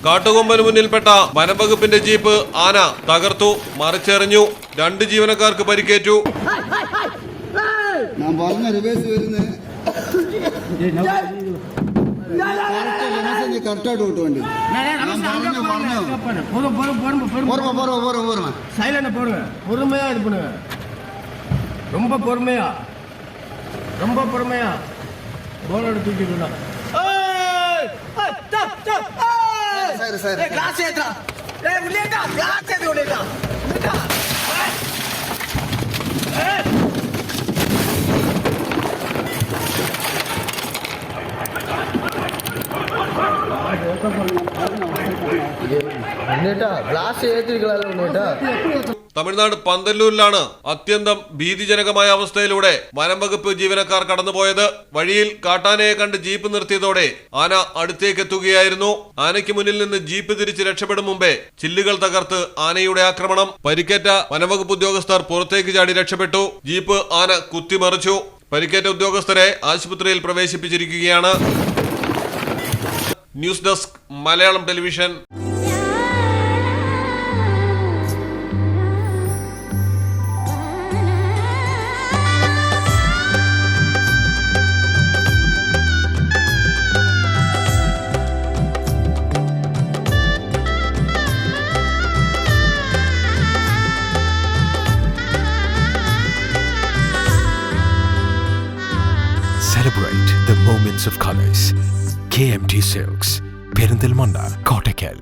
കാട്ടുകൊമ്പന് മുന്നിൽപ്പെട്ട വനംവകുപ്പിന്റെ ജീപ്പ് ആന തകർത്തു മറിച്ചെറിഞ്ഞു. 2 ജീവനക്കാർക്ക് പരിക്കേറ്റു. തമിഴ്നാട് പന്തല്ലൂരിലാണ് അത്യന്തം ഭീതിജനകമായ അവസ്ഥയിലൂടെ വനംവകുപ്പ് ജീവനക്കാർ കടന്നുപോയത്. വഴിയിൽ കാട്ടാനയെ കണ്ട് ജീപ്പ് നിർത്തിയതോടെ ആന അടുത്തേക്ക് എത്തുകയായിരുന്നു. ആനയ്ക്ക് മുന്നിൽ നിന്ന് ജീപ്പ് തിരിച്ച് രക്ഷപ്പെടും മുമ്പേ ചില്ലുകൾ തകർത്ത് ആനയുടെ ആക്രമണം. പരിക്കേറ്റ വനംവകുപ്പ് ഉദ്യോഗസ്ഥർ പുറത്തേക്ക് ചാടി രക്ഷപ്പെട്ടു. ജീപ്പ് ആന കുത്തിമറിച്ചു. പരിക്കേറ്റ ഉദ്യോഗസ്ഥരെ ആശുപത്രിയിൽ പ്രവേശിപ്പിച്ചിരിക്കുകയാണ്. News desk Malayalam television. Celebrate the moments of colors. KMT Silks, Perindalmanda, Kottakkal.